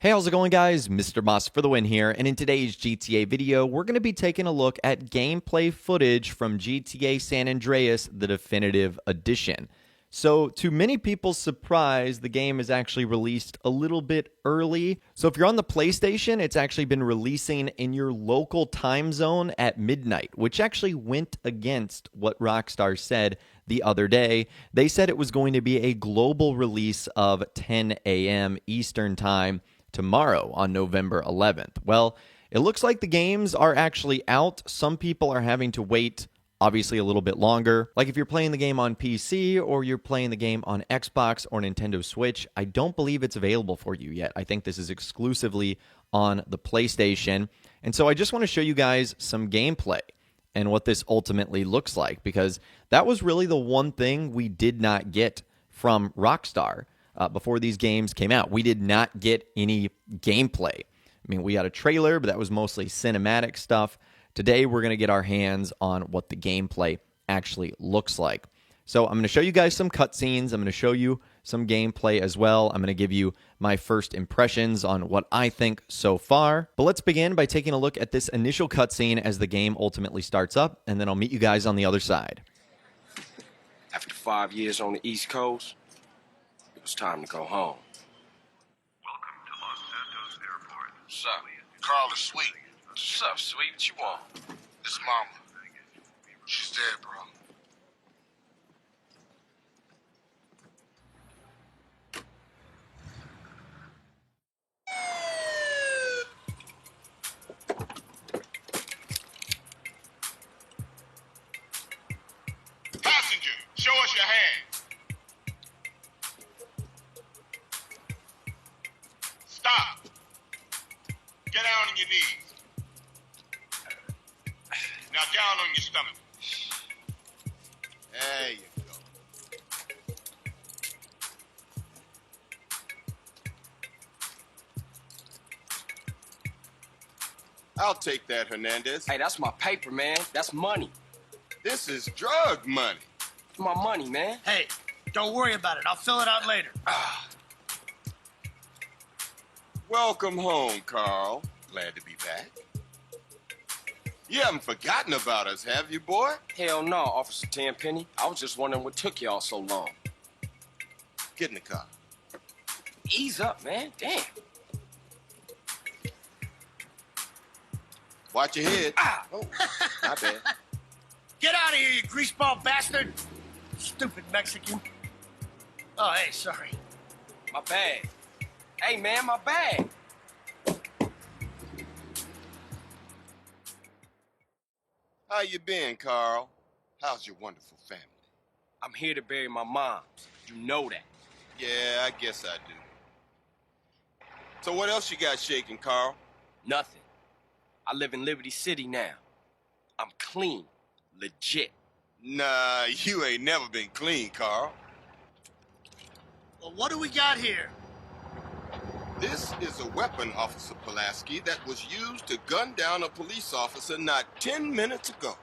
Hey, how's it going, guys? Mr. Boss for the win here, and in today's GTA video, we're going to be taking a look at gameplay footage from GTA San Andreas, the definitive edition. So, to many people's surprise, the game is actually released a little bit early. So, if you're on the PlayStation, it's actually been releasing in your local time zone at midnight, which actually went against what Rockstar said the other day. They said it was going to be a global release of 10 a.m. Eastern Time tomorrow on November 11th. Well, it looks like the games are actually out. Some people are having to wait obviously a little bit longer. Like if you're playing the game on PC or you're playing the game on Xbox or Nintendo Switch, I don't believe it's available for you yet. I think this is exclusively on the PlayStation. And so I just want to show you guys some gameplay and what this ultimately looks like, because that was really the one thing we did not get from Rockstar. Before these games came out, we did not get any gameplay. I mean, we got a trailer, but that was mostly cinematic stuff. Today, we're going to get our hands on what the gameplay actually looks like. So I'm going to show you guys some cutscenes. I'm going to show you some gameplay as well. I'm going to give you my first impressions on what I think so far. But let's begin by taking a look at this initial cutscene as the game ultimately starts up, and then I'll meet you guys on the other side. After 5 years on the East Coast, it was time to go home. Welcome to Los Santos Airport. What's up? Carl is sweet. What's up, sweet? What you want? This mama. She's dead, bro. Passenger, show us your hands. Stop. Get down on your knees. Now down on your stomach. There you go. I'll take that, Hernandez. Hey, that's my paper, man. That's money. This is drug money. It's my money, man. Hey, don't worry about it. I'll fill it out later. Welcome home, Carl. Glad to be back. You haven't forgotten about us, have you, boy? Hell no, Officer Tenpenny. I was just wondering what took y'all so long. Get in the car. Ease up, man. Damn. Watch your head. Ah. Oh, my bad. Get out of here, you greaseball bastard! Stupid Mexican. Oh, hey, sorry. My bag. Hey, man, my bag. How you been, Carl? How's your wonderful family? I'm here to bury my mom. You know that. Yeah, I guess I do. So what else you got shaking, Carl? Nothing. I live in Liberty City now. I'm clean. Legit. Nah, you ain't never been clean, Carl. Well, what do we got here? This is a weapon, Officer Pulaski, that was used to gun down a police officer not 10 minutes ago.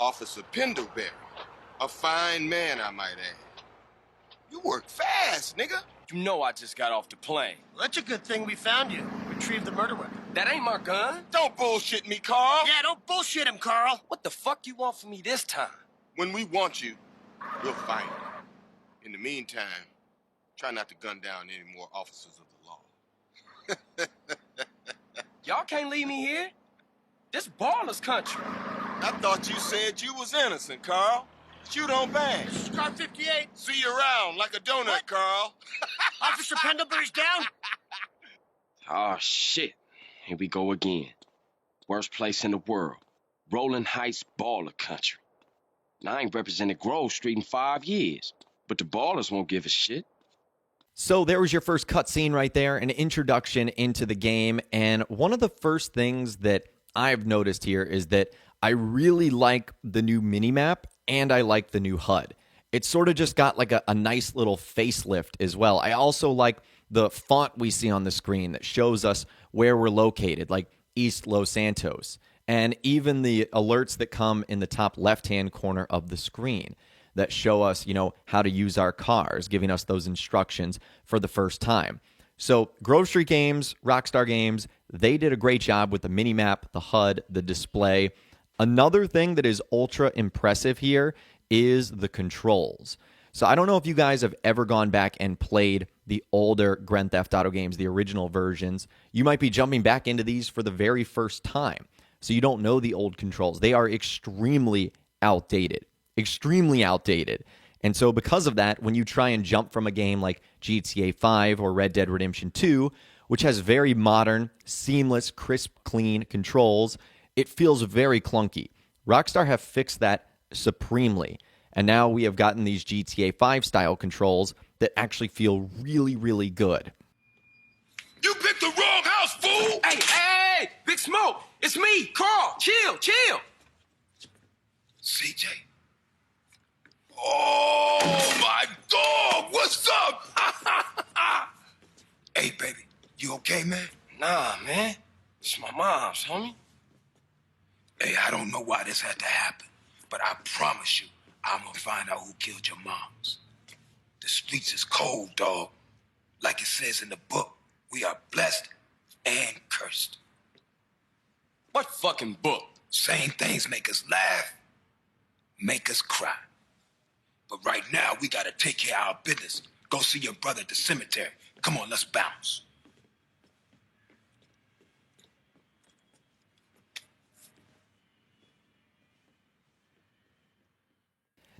Officer Pendlebury. A fine man, I might add. You work fast, nigga. You know I just got off the plane. Well, that's a good thing we found you. Retrieved the murder weapon. That ain't my gun. Don't bullshit me, Carl. Yeah, don't bullshit him, Carl. What the fuck you want from me this time? When we want you, we'll find you. In the meantime, try not to gun down any more officers of the law. Y'all can't leave me here. This baller's country. I thought you said you was innocent, Carl. Shoot on bang. This is car 58. See you around like a donut, What? Carl. Officer Pendlebury's down. Oh, shit. Here we go again. Worst place in the world. Rolling Heights baller country. Now, I ain't represented Grove Street in 5 years, but the ballers won't give a shit. So there was your first cutscene right there, an introduction into the game. And one of the first things that I've noticed here is that I really like the new minimap and I like the new HUD. It sort of just got like a nice little facelift as well. I also like the font we see on the screen that shows us where we're located, like East Los Santos. And even the alerts that come in the top left-hand corner of the screen that show us, how to use our cars, giving us those instructions for the first time. So Grove Street Games, Rockstar Games, they did a great job with the minimap, the HUD, the display. Another thing that is ultra impressive here is the controls. So I don't know if you guys have ever gone back and played the older Grand Theft Auto games, the original versions. You might be jumping back into these for the very first time. So you don't know the old controls. They are extremely outdated. Extremely outdated. And so because of that, when you try and jump from a game like GTA 5 or Red Dead Redemption 2, which has very modern, seamless, crisp, clean controls, it feels very clunky. Rockstar have fixed that supremely. And now we have gotten these GTA 5 style controls that actually feel really, really good. You picked the wrong house, fool! Hey, Big Smoke! It's me, Carl! Chill! CJ? Oh, my dog! What's up? Hey, baby, you okay, man? Nah, man. It's my mom's, homie. Hey, I don't know why this had to happen, but I promise you, I'm gonna find out who killed your moms. The streets is cold, dog. Like it says in the book, we are blessed and cursed. What fucking book? Same things make us laugh, make us cry. But right now, we gotta take care of our business. Go see your brother at the cemetery. Come on, let's bounce.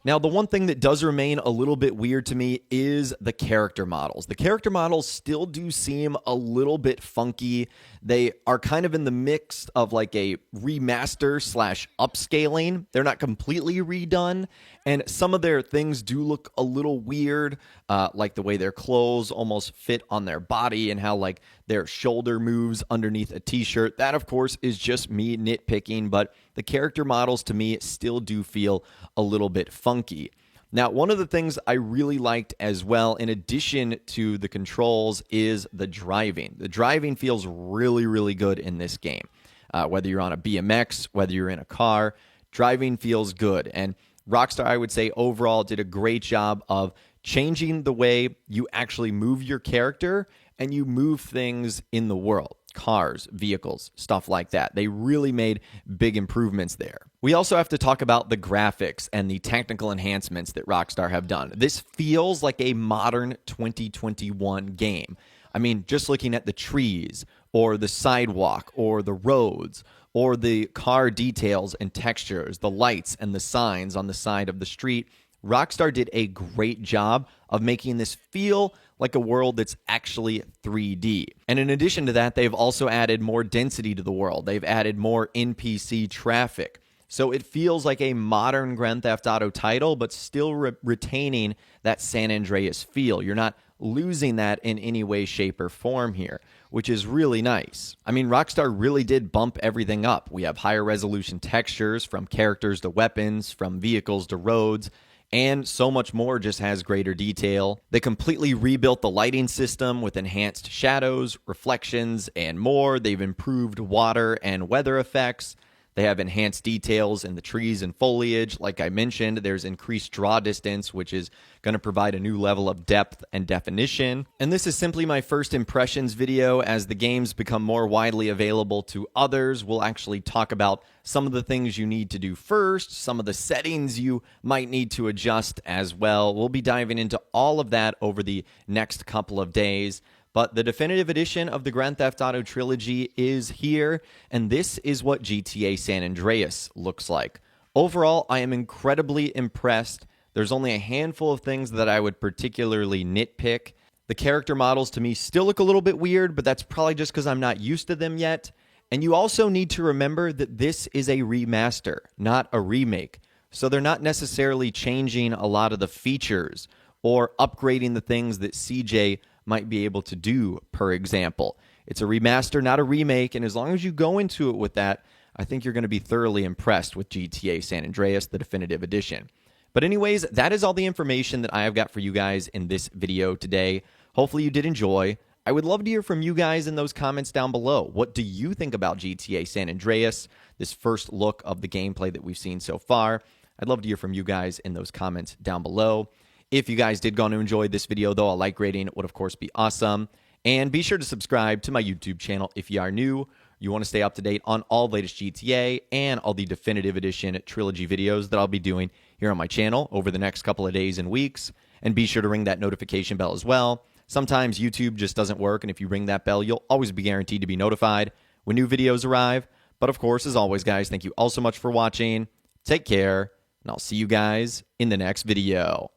Now, the one thing that does remain a little bit weird to me is the character models. The character models still do seem a little bit funky. They are kind of in the mix of like a remaster / upscaling. They're not completely redone. And some of their things do look a little weird, like the way their clothes almost fit on their body and how like their shoulder moves underneath a t-shirt. That, of course, is just me nitpicking, but the character models to me still do feel a little bit funky. Now, one of the things I really liked as well, in addition to the controls, is the driving. The driving feels really, really good in this game. Whether you're on a BMX, whether you're in a car, driving feels good. And Rockstar, I would say, overall did a great job of changing the way you actually move your character and you move things in the world. Cars, vehicles, stuff like that. They really made big improvements there. We also have to talk about the graphics and the technical enhancements that Rockstar have done. This feels like a modern 2021 game. I mean, just looking at the trees or the sidewalk or the roads or the car details and textures, the lights and the signs on the side of the street, Rockstar did a great job of making this feel like a world that's actually 3D. And in addition to that, they've also added more density to the world. They've added more NPC traffic. So it feels like a modern Grand Theft Auto title, but still retaining that San Andreas feel. You're not losing that in any way, shape, or form here, which is really nice. I mean, Rockstar really did bump everything up. We have higher resolution textures, from characters to weapons, from vehicles to roads, and so much more just has greater detail. They completely rebuilt the lighting system with enhanced shadows, reflections, and more. They've improved water and weather effects. They have enhanced details in the trees and foliage. Like I mentioned, there's increased draw distance, which is going to provide a new level of depth and definition. And this is simply my first impressions video. As the games become more widely available to others, we'll actually talk about some of the things you need to do first, some of the settings you might need to adjust as well. We'll be diving into all of that over the next couple of days. But the definitive edition of the Grand Theft Auto trilogy is here, and this is what GTA San Andreas looks like. Overall, I am incredibly impressed. There's only a handful of things that I would particularly nitpick. The character models to me still look a little bit weird, but that's probably just because I'm not used to them yet. And you also need to remember that this is a remaster, not a remake. So they're not necessarily changing a lot of the features or upgrading the things that CJ might be able to do, per example. It's a remaster, not a remake, and as long as you go into it with that, I think you're going to be thoroughly impressed with GTA San Andreas, the definitive edition. But anyways, that is all the information that I have got for you guys in this video today. Hopefully you did enjoy. I would love to hear from you guys in those comments down below. What do you think about GTA San Andreas, this first look of the gameplay that we've seen so far? I'd love to hear from you guys in those comments down below. If you guys did go on to enjoy this video, though, a like rating would, of course, be awesome. And be sure to subscribe to my YouTube channel if you are new. You want to stay up to date on all the latest GTA and all the Definitive Edition trilogy videos that I'll be doing here on my channel over the next couple of days and weeks. And be sure to ring that notification bell as well. Sometimes YouTube just doesn't work, and if you ring that bell, you'll always be guaranteed to be notified when new videos arrive. But of course, as always, guys, thank you all so much for watching. Take care, and I'll see you guys in the next video.